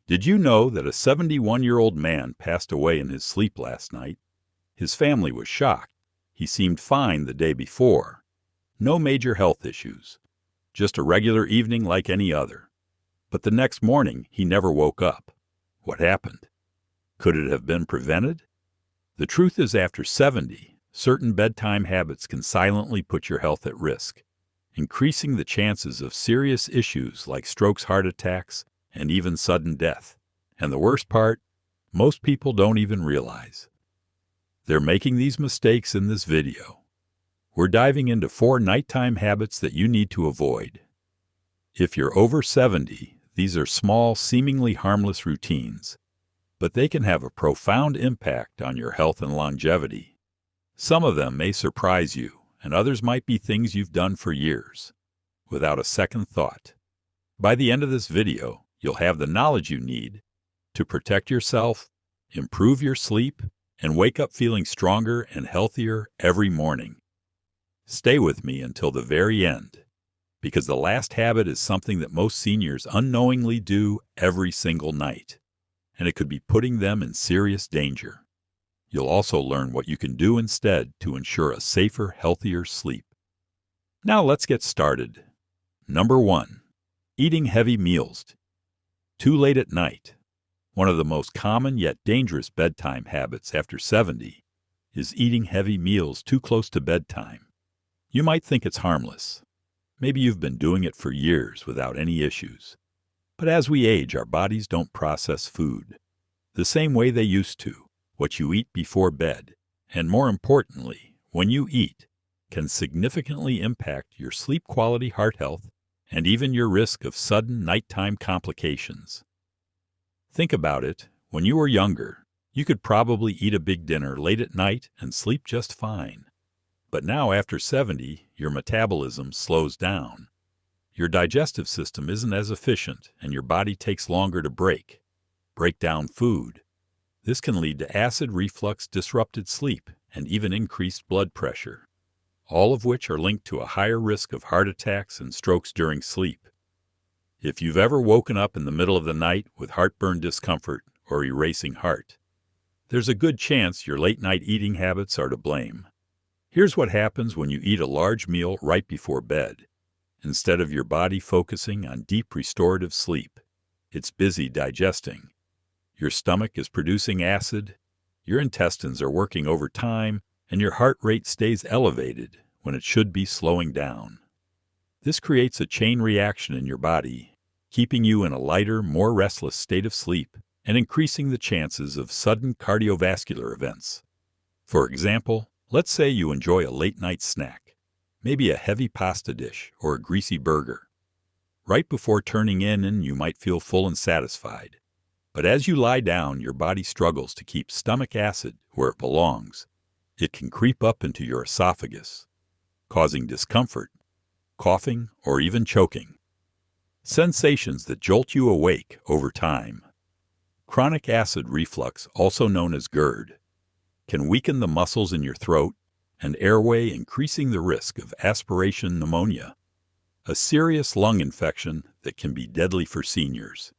Did you know that a 71-year-old man passed away in his sleep last night? His family was shocked. He seemed fine the day before. No major health issues. Just a regular evening like any other. But the next morning, he never woke up. What happened? Could it have been prevented? The truth is, after 70, certain bedtime habits can silently put your health at risk, increasing the chances of serious issues like strokes, heart attacks, and even sudden death. And the worst part, most people don't even realize. They're making these mistakes in this video. We're diving into 4 nighttime habits that you need to avoid. If you're over 70, these are small, seemingly harmless routines, but they can have a profound impact on your health and longevity. Some of them may surprise you, and others might be things you've done for years, without a second thought. By the end of this video, you'll have the knowledge you need to protect yourself, improve your sleep, and wake up feeling stronger and healthier every morning. Stay with me until the very end, because the last habit is something that most seniors unknowingly do every single night, and it could be putting them in serious danger. You'll also learn what you can do instead to ensure a safer, healthier sleep. Now let's get started. Number 1. Eating heavy meals too late at night. One of the most common yet dangerous bedtime habits after 70 is eating heavy meals too close to bedtime. You might think it's harmless. Maybe you've been doing it for years without any issues. But as we age, our bodies don't process food the same way they used to. What you eat before bed, and more importantly, when you eat, can significantly impact your sleep quality, heart health, and even your risk of sudden nighttime complications. Think about it. When you were younger, you could probably eat a big dinner late at night and sleep just fine. But now, after 70, your metabolism slows down. Your digestive system isn't as efficient, and your body takes longer to break down food. This can lead to acid reflux, disrupted sleep, and even increased blood pressure, all of which are linked to a higher risk of heart attacks and strokes during sleep. If you've ever woken up in the middle of the night with heartburn discomfort or a racing heart, there's a good chance your late-night eating habits are to blame. Here's what happens when you eat a large meal right before bed. Instead of your body focusing on deep restorative sleep, it's busy digesting. Your stomach is producing acid, your intestines are working overtime, and your heart rate stays elevated when it should be slowing down. This creates a chain reaction in your body, keeping you in a lighter, more restless state of sleep and increasing the chances of sudden cardiovascular events. For example, let's say you enjoy a late-night snack, maybe a heavy pasta dish or a greasy burger. Right before turning in, you might feel full and satisfied. But as you lie down, your body struggles to keep stomach acid where it belongs. It can creep up into your esophagus, causing discomfort, coughing, or even choking. Sensations that jolt you awake over time. Chronic acid reflux, also known as GERD, can weaken the muscles in your throat and airway, increasing the risk of aspiration pneumonia, a serious lung infection that can be deadly for seniors.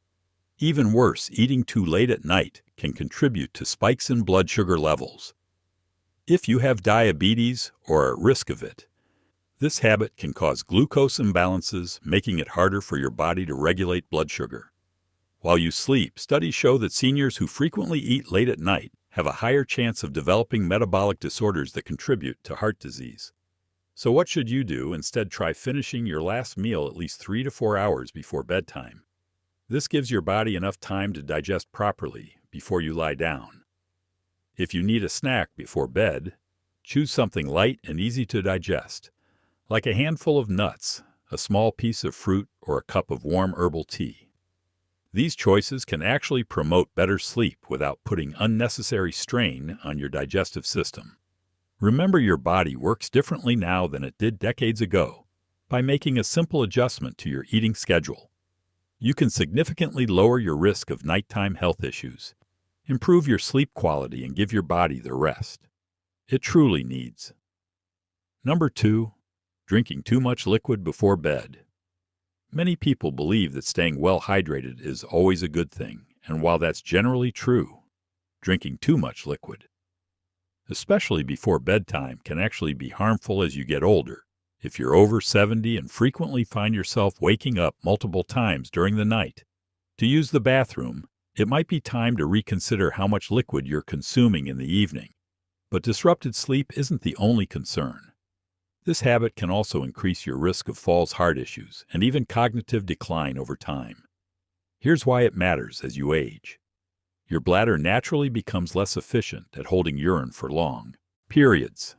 Even worse, eating too late at night can contribute to spikes in blood sugar levels. If you have diabetes or are at risk of it, this habit can cause glucose imbalances, making it harder for your body to regulate blood sugar. While you sleep, studies show that seniors who frequently eat late at night have a higher chance of developing metabolic disorders that contribute to heart disease. So what should you do? Instead, try finishing your last meal at least 3 to 4 hours before bedtime. This gives your body enough time to digest properly before you lie down. If you need a snack before bed, choose something light and easy to digest, like a handful of nuts, a small piece of fruit, or a cup of warm herbal tea. These choices can actually promote better sleep without putting unnecessary strain on your digestive system. Remember, your body works differently now than it did decades ago. By making a simple adjustment to your eating schedule, you can significantly lower your risk of nighttime health issues, improve your sleep quality, and give your body the rest it truly needs. Number 2, drinking too much liquid before bed. Many people believe that staying well hydrated is always a good thing, And while that's generally true, drinking too much liquid, especially before bedtime, can actually be harmful as you get older. If you're over 70 and frequently find yourself waking up multiple times during the night to use the bathroom, it might be time to reconsider how much liquid you're consuming in the evening. But disrupted sleep isn't the only concern. This habit can also increase your risk of falls, heart issues, and even cognitive decline over time. Here's why it matters as you age. Your bladder naturally becomes less efficient at holding urine for long periods.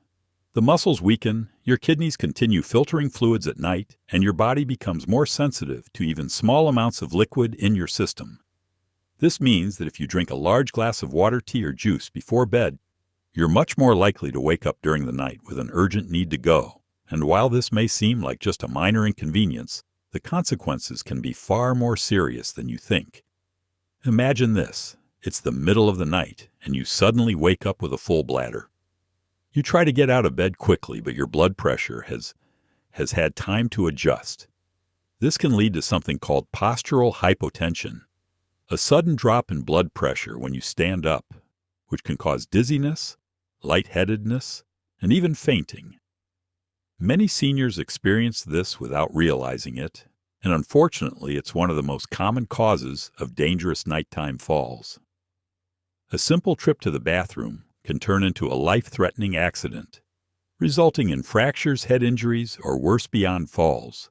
The muscles weaken, your kidneys continue filtering fluids at night, and your body becomes more sensitive to even small amounts of liquid in your system. This means that if you drink a large glass of water, tea, or juice before bed, you're much more likely to wake up during the night with an urgent need to go. And while this may seem like just a minor inconvenience, the consequences can be far more serious than you think. Imagine this. It's the middle of the night, and you suddenly wake up with a full bladder. You try to get out of bed quickly, but your blood pressure has had time to adjust. This can lead to something called postural hypotension, a sudden drop in blood pressure when you stand up, which can cause dizziness, lightheadedness, and even fainting. Many seniors experience this without realizing it, and unfortunately, it's one of the most common causes of dangerous nighttime falls. A simple trip to the bathroom can turn into a life-threatening accident, resulting in fractures, head injuries, or worse beyond falls.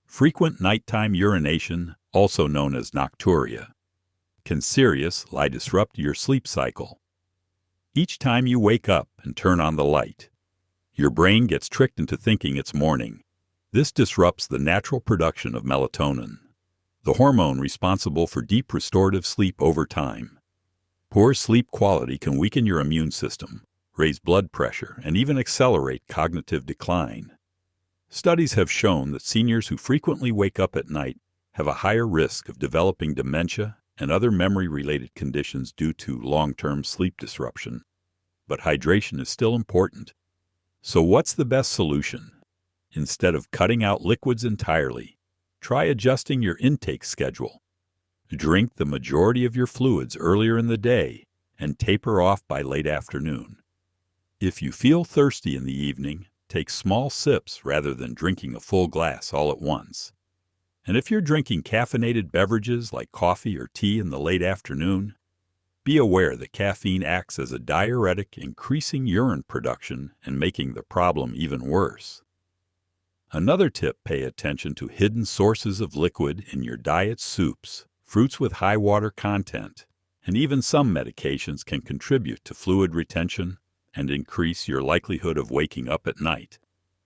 Frequent nighttime urination, also known as nocturia, can seriously disrupt your sleep cycle. Each time you wake up and turn on the light, your brain gets tricked into thinking it's morning. This disrupts the natural production of melatonin, the hormone responsible for deep restorative sleep over time. Poor sleep quality can weaken your immune system, raise blood pressure, and even accelerate cognitive decline. Studies have shown that seniors who frequently wake up at night have a higher risk of developing dementia and other memory-related conditions due to long-term sleep disruption. But hydration is still important. So what's the best solution? Instead of cutting out liquids entirely, try adjusting your intake schedule. Drink the majority of your fluids earlier in the day and taper off by late afternoon. If you feel thirsty in the evening, take small sips rather than drinking a full glass all at once. And if you're drinking caffeinated beverages like coffee or tea in the late afternoon, be aware that caffeine acts as a diuretic, increasing urine production and making the problem even worse. Another tip: pay attention to hidden sources of liquid in your diet. Soups, fruits with high water content, and even some medications can contribute to fluid retention and increase your likelihood of waking up at night.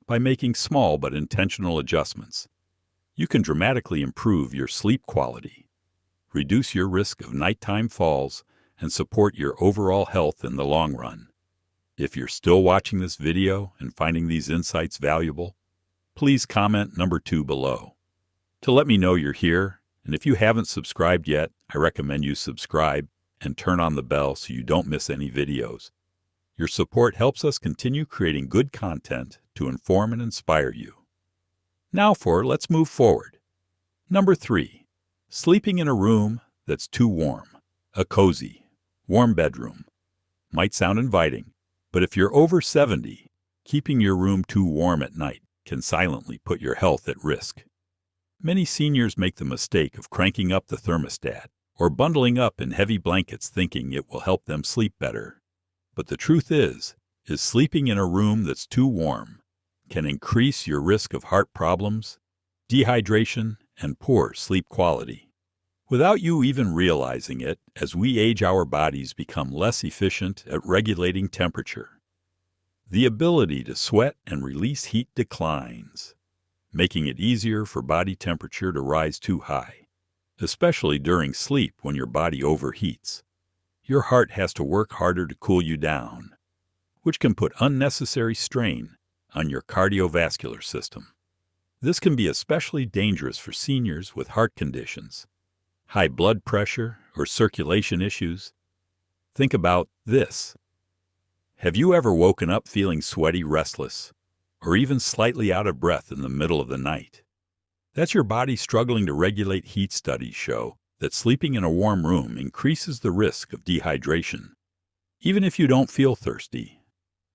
By making small but intentional adjustments, you can dramatically improve your sleep quality, reduce your risk of nighttime falls, and support your overall health in the long run. If you're still watching this video and finding these insights valuable, please comment number 2 below to let me know you're here. And if you haven't subscribed yet, I recommend you subscribe and turn on the bell so you don't miss any videos. Your support helps us continue creating good content to inform and inspire you. Now let's move forward. Number 3, sleeping in a room that's too warm. A cozy, warm bedroom might sound inviting, but if you're over 70, keeping your room too warm at night can silently put your health at risk. Many seniors make the mistake of cranking up the thermostat or bundling up in heavy blankets thinking it will help them sleep better. But the truth is sleeping in a room that's too warm can increase your risk of heart problems, dehydration, and poor sleep quality. Without you even realizing it, as we age, our bodies become less efficient at regulating temperature. The ability to sweat and release heat declines, making it easier for body temperature to rise too high, especially during sleep when your body overheats. Your heart has to work harder to cool you down, which can put unnecessary strain on your cardiovascular system. This can be especially dangerous for seniors with heart conditions, high blood pressure, or circulation issues. Think about this. Have you ever woken up feeling sweaty, restless, or even slightly out of breath in the middle of the night? That's your body struggling to regulate heat. Studies show that sleeping in a warm room increases the risk of dehydration. Even if you don't feel thirsty,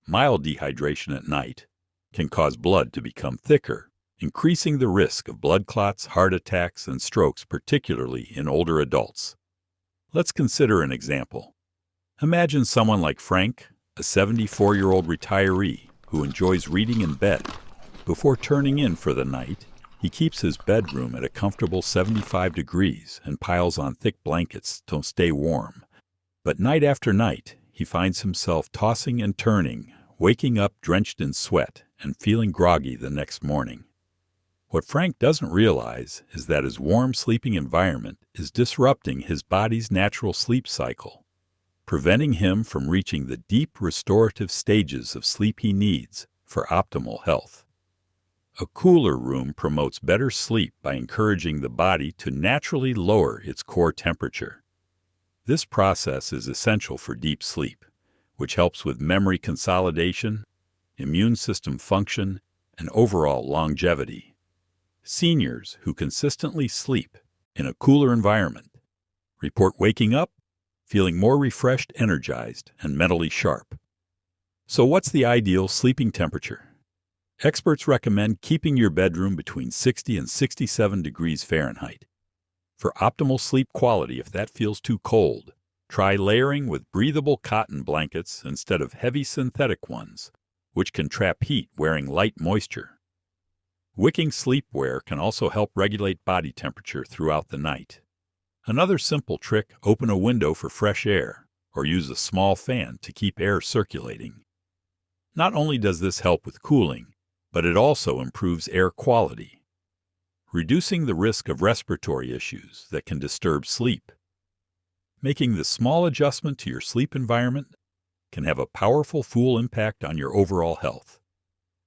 mild dehydration at night can cause blood to become thicker, increasing the risk of blood clots, heart attacks, and strokes, particularly in older adults. Let's consider an example. Imagine someone like Frank, a 74-year-old retiree who enjoys reading in bed. Before turning in for the night, he keeps his bedroom at a comfortable 75 degrees and piles on thick blankets to stay warm. But night after night, he finds himself tossing and turning, waking up drenched in sweat and feeling groggy the next morning. What Frank doesn't realize is that his warm sleeping environment is disrupting his body's natural sleep cycle, preventing him from reaching the deep restorative stages of sleep he needs for optimal health. A cooler room promotes better sleep by encouraging the body to naturally lower its core temperature. This process is essential for deep sleep, which helps with memory consolidation, immune system function, and overall longevity. Seniors who consistently sleep in a cooler environment report waking up feeling more refreshed, energized, and mentally sharp. So what's the ideal sleeping temperature? Experts recommend keeping your bedroom between 60 and 67 degrees Fahrenheit. For optimal sleep quality, if that feels too cold, try layering with breathable cotton blankets instead of heavy synthetic ones, which can trap heat wearing light moisture. Wicking sleepwear can also help regulate body temperature throughout the night. Another simple trick: open a window for fresh air, or use a small fan to keep air circulating. Not only does this help with cooling, but it also improves air quality, reducing the risk of respiratory issues that can disturb sleep. Making this small adjustment to your sleep environment can have a powerful full impact on your overall health.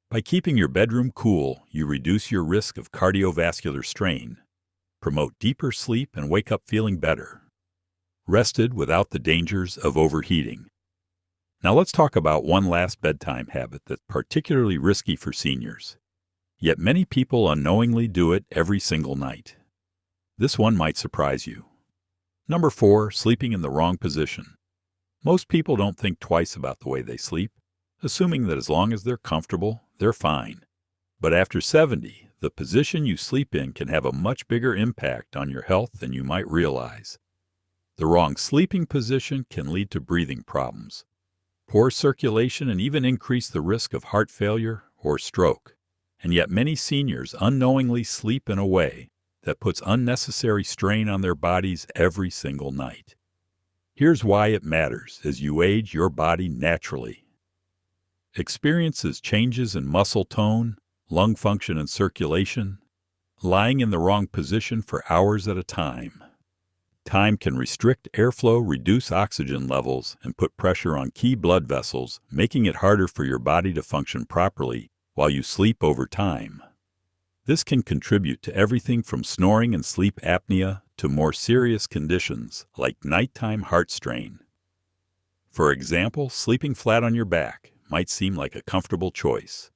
By keeping your bedroom cool, you reduce your risk of cardiovascular strain, promote deeper sleep, and wake up feeling better, rested without the dangers of overheating. Now let's talk about one last bedtime habit that's particularly risky for seniors. Yet many people unknowingly do it every single night. This one might surprise you. Number 4, sleeping in the wrong position. Most people don't think twice about the way they sleep, assuming that as long as they're comfortable, they're fine. But after 70, the position you sleep in can have a much bigger impact on your health than you might realize. The wrong sleeping position can lead to breathing problems, poor circulation, and even increase the risk of heart failure or stroke. And yet many seniors unknowingly sleep in a way that puts unnecessary strain on their bodies every single night. Here's why it matters as you age your body naturally. Experiences changes in muscle tone, lung function, and circulation. Lying in the wrong position for hours at a time. Time can restrict airflow, reduce oxygen levels, and put pressure on key blood vessels, making it harder for your body to function properly while you sleep over time. This can contribute to everything from snoring and sleep apnea to more serious conditions like nighttime heart strain. For example, sleeping flat on your back might seem like a comfortable choice,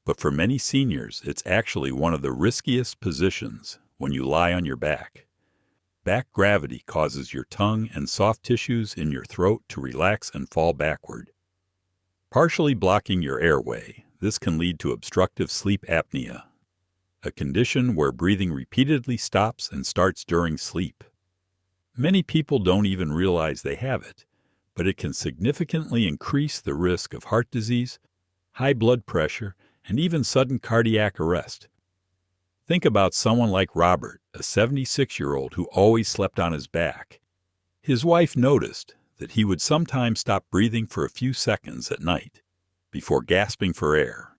but for many seniors, it's actually one of the riskiest positions when you lie on your back. Back gravity causes your tongue and soft tissues in your throat to relax and fall backward, partially blocking your airway. This can lead to obstructive sleep apnea, a condition where breathing repeatedly stops and starts during sleep. Many people don't even realize they have it, but it can significantly increase the risk of heart disease, high blood pressure, and even sudden cardiac arrest. Think about someone like Robert, a 76-year-old who always slept on his back. His wife noticed that he would sometimes stop breathing for a few seconds at night before gasping for air.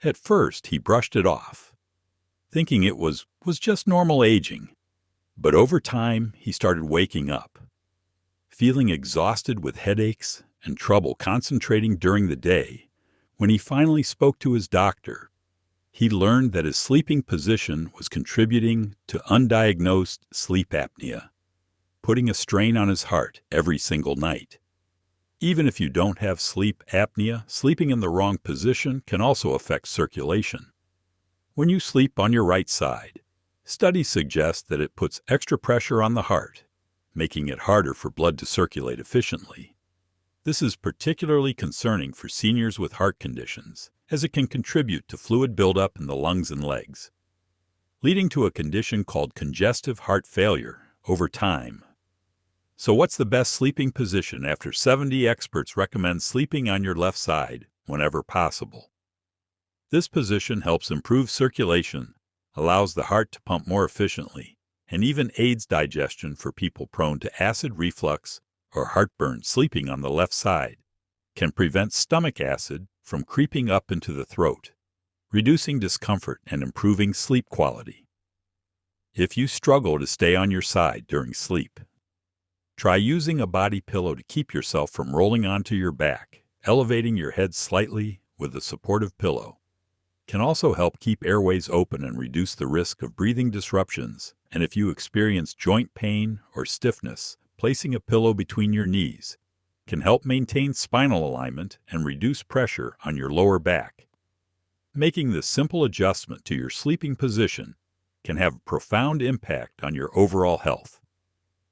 At first, he brushed it off, thinking it was just normal aging. But over time, he started waking up, feeling exhausted with headaches and trouble concentrating during the day. When he finally spoke to his doctor, he learned that his sleeping position was contributing to undiagnosed sleep apnea, putting a strain on his heart every single night. Even if you don't have sleep apnea, sleeping in the wrong position can also affect circulation. When you sleep on your right side, Studies suggest that it puts extra pressure on the heart, making it harder for blood to circulate efficiently. This is particularly concerning for seniors with heart conditions, as it can contribute to fluid buildup in the lungs and legs, leading to a condition called congestive heart failure over time. So what's the best sleeping position after 70 experts recommend sleeping on your left side whenever possible? This position helps improve circulation, allows the heart to pump more efficiently, and even aids digestion for people prone to acid reflux or heartburn. Sleeping on the left side can prevent stomach acid from creeping up into the throat, reducing discomfort and improving sleep quality. If you struggle to stay on your side during sleep, try using a body pillow to keep yourself from rolling onto your back. Elevating your head slightly with a supportive pillow can also help keep airways open and reduce the risk of breathing disruptions. And if you experience joint pain or stiffness, placing a pillow between your knees can help maintain spinal alignment and reduce pressure on your lower back. Making this simple adjustment to your sleeping position can have a profound impact on your overall health.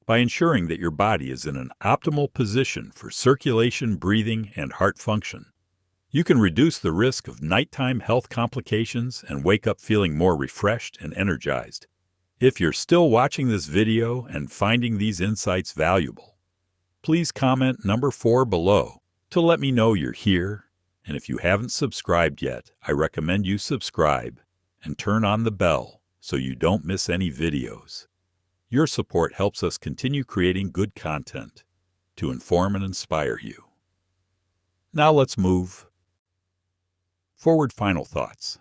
By ensuring that your body is in an optimal position for circulation, breathing, and heart function, you can reduce the risk of nighttime health complications and wake up feeling more refreshed and energized. If you're still watching this video and finding these insights valuable, please comment number 4 below to let me know you're here. And if you haven't subscribed yet, I recommend you subscribe and turn on the bell so you don't miss any videos. Your support helps us continue creating good content to inform and inspire you. Now let's move forward. Final thoughts.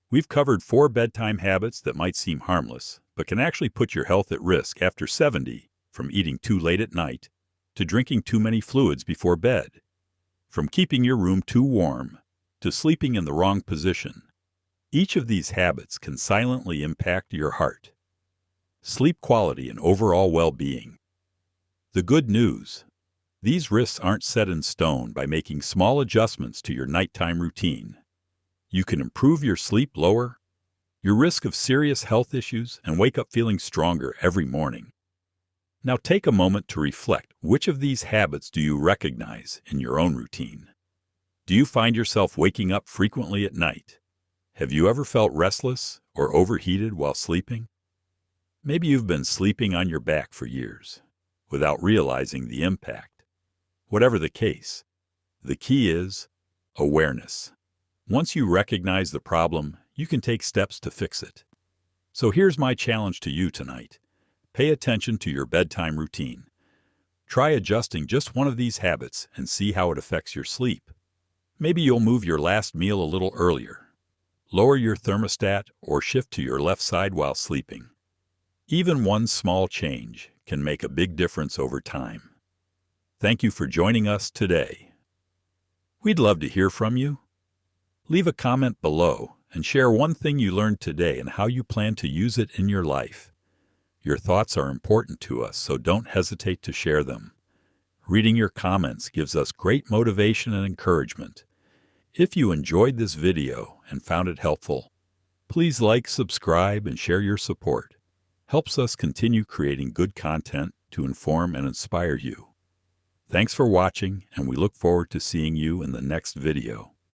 We've covered 4 bedtime habits that might seem harmless, but can actually put your health at risk after 70, from eating too late at night to drinking too many fluids before bed, from keeping your room too warm to sleeping in the wrong position. Each of these habits can silently impact your heart, sleep quality, and overall well-being. The good news: these risks aren't set in stone. By making small adjustments to your nighttime routine, you can improve your sleep, lower your risk of serious health issues, and wake up feeling stronger every morning. Now take a moment to reflect. Which of these habits do you recognize in your own routine? Do you find yourself waking up frequently at night? Have you ever felt restless or overheated while sleeping? Maybe you've been sleeping on your back for years without realizing the impact. Whatever the case, the key is awareness. Once you recognize the problem, you can take steps to fix it. So here's my challenge to you tonight. Pay attention to your bedtime routine. Try adjusting just one of these habits and see how it affects your sleep. Maybe you'll move your last meal a little earlier, lower your thermostat, or shift to your left side while sleeping. Even one small change can make a big difference over time. Thank you for joining us today. We'd love to hear from you. Leave a comment below and share one thing you learned today and how you plan to use it in your life. Your thoughts are important to us, so don't hesitate to share them. Reading your comments gives us great motivation and encouragement. If you enjoyed this video and found it helpful, please like, subscribe, and share. Your support helps us continue creating good content to inform and inspire you. Thanks for watching, and we look forward to seeing you in the next video.